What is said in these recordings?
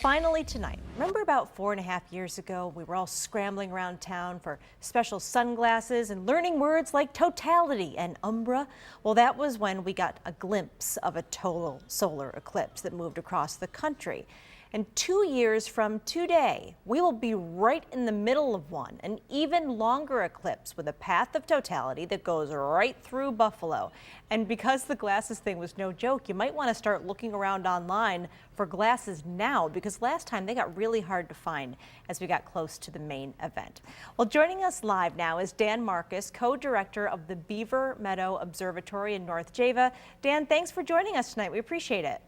finally tonight. Remember about 4.5 years ago, we were all scrambling around town for special sunglasses and learning words like totality and umbra? Well, that was when we got a glimpse of a total solar eclipse that moved across the country. And 2 years from today, we will be right in the middle of one, an even longer eclipse with a path of totality that goes right through Buffalo. And because the glasses thing was no joke, you might want to start looking around online for glasses now, because last time they got really hard to find as we got close to the main event. Well, joining us live now is Dan Marcus, co-director of the Beaver Meadow Observatory in North Java. Dan, thanks for joining us tonight. We appreciate it.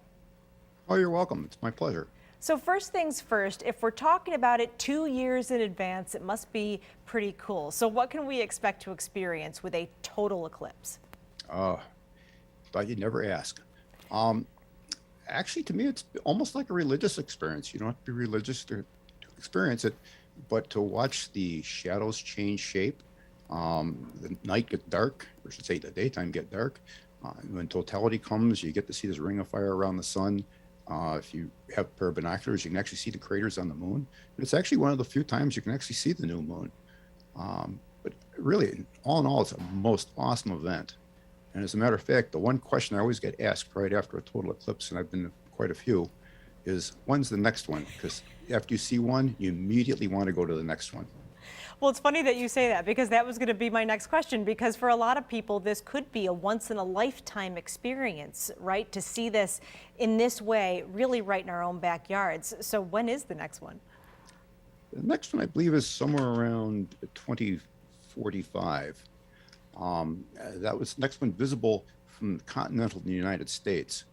Oh, you're welcome. It's my pleasure. So first things first, if we're talking about it 2 years in advance, it must be pretty cool. So what can we expect to experience with a total eclipse? Thought you'd never ask. Actually, to me, it's almost like a religious experience. You don't have to be religious to experience it, but to watch the shadows change shape, the night get dark, or I should say the daytime get dark. When totality comes, you get to see this ring of fire around the sun. If you have a pair of binoculars, you can actually see the craters on the moon. And it's actually one of the few times you can actually see the new moon. But really, all in all, it's a most awesome event. And as a matter of fact, the one question I always get asked right after a total eclipse, and I've been to quite a few, is when's the next one? Because after you see one, you immediately want to go to the next one. Well, it's funny that you say that, because that was going to be my next question, because for a lot of people, this could be a once-in-a-lifetime experience, right? To see this in this way, really right in our own backyards. So when is the next one? The next one, I believe, is somewhere around 2045. That was next one visible from continental United States.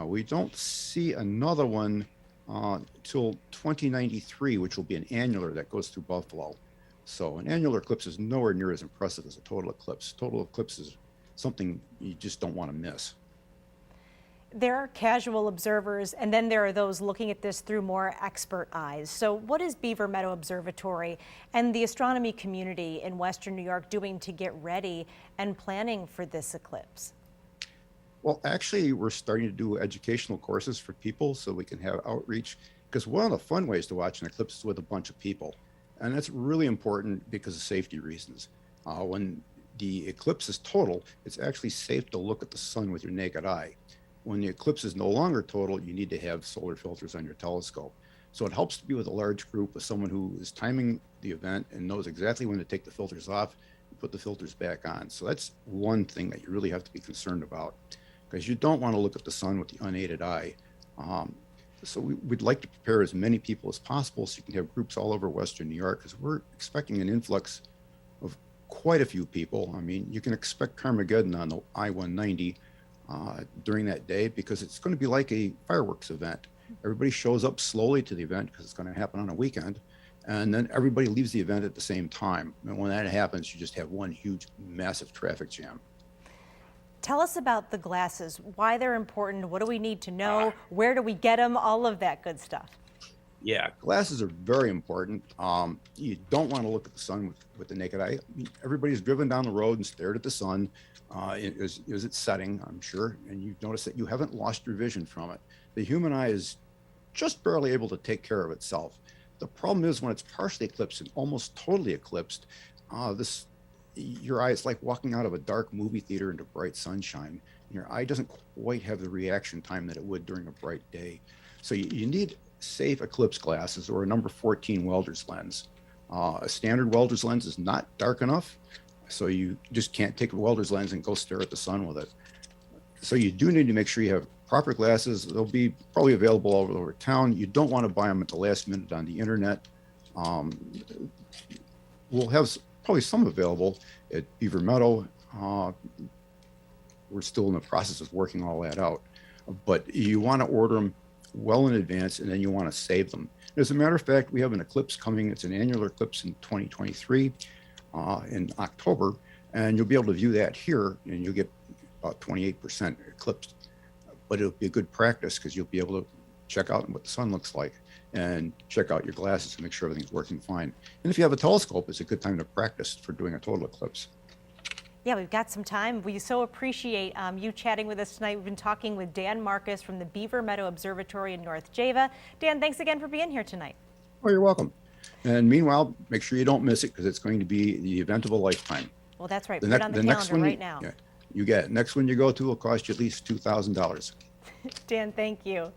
We don't see another one till 2093, which will be an annular that goes through Buffalo. So an annular eclipse is nowhere near as impressive as a total eclipse. Total eclipse is something you just don't want to miss. There are casual observers, and then there are those looking at this through more expert eyes. So what is Beaver Meadow Observatory and the astronomy community in Western New York doing to get ready and planning for this eclipse? Well, actually, we're starting to do educational courses for people so we can have outreach, because one of the fun ways to watch an eclipse is with a bunch of people. And that's really important because of safety reasons. When the eclipse is total, it's actually safe to look at the sun with your naked eye. When the eclipse is no longer total, you need to have solar filters on your telescope. So it helps to be with a large group, with someone who is timing the event and knows exactly when to take the filters off and put the filters back on. So that's one thing that you really have to be concerned about, because you don't want to look at the sun with the unaided eye. So we'd like to prepare as many people as possible so you can have groups all over Western New York, because we're expecting an influx of quite a few people. I mean, you can expect Carmageddon on the I-190 during that day, because it's going to be like a fireworks event. Everybody shows up slowly to the event because it's going to happen on a weekend, and then everybody leaves the event at the same time. And when that happens, you just have one huge, massive traffic jam. Tell us about the glasses, why they're important, what do we need to know, where do we get them, all of that good stuff. Yeah, glasses are very important. You don't want to look at the sun with the naked eye. I mean, everybody's driven down the road and stared at the sun as it's setting, I'm sure, and you've noticed that you haven't lost your vision from it. The human eye is just barely able to take care of itself. The problem is when it's partially eclipsed and almost totally eclipsed, your eye is like walking out of a dark movie theater into bright sunshine. Your eye doesn't quite have the reaction time that it would during a bright day. So you need safe eclipse glasses or a number 14 welder's lens. A standard welder's lens is not dark enough, so you just can't take a welder's lens and go stare at the sun with it. So you do need to make sure you have proper glasses. They'll be probably available all over town. You don't want to buy them at the last minute on the internet. We'll have probably some available at Beaver Meadow. We're still in the process of working all that out, but you want to order them well in advance, and then you want to save them. As a matter of fact, we have an eclipse coming. It's an annular eclipse in 2023 in October, and you'll be able to view that here, and you'll get about 28% eclipsed. But it'll be a good practice because you'll be able to check out what the sun looks like and check out your glasses to make sure everything's working fine. And if you have a telescope, it's a good time to practice for doing a total eclipse. Yeah, we've got some time. We so appreciate you chatting with us tonight. We've been talking with Dan Marcus from the Beaver Meadow Observatory in North Java. Dan, thanks again for being here tonight. Oh, you're welcome. And meanwhile, make sure you don't miss it because it's going to be the event of a lifetime. Well, that's right. Put it on the calendar right now. Yeah, you get it. Next one you go to will cost you at least $2,000. Dan, thank you.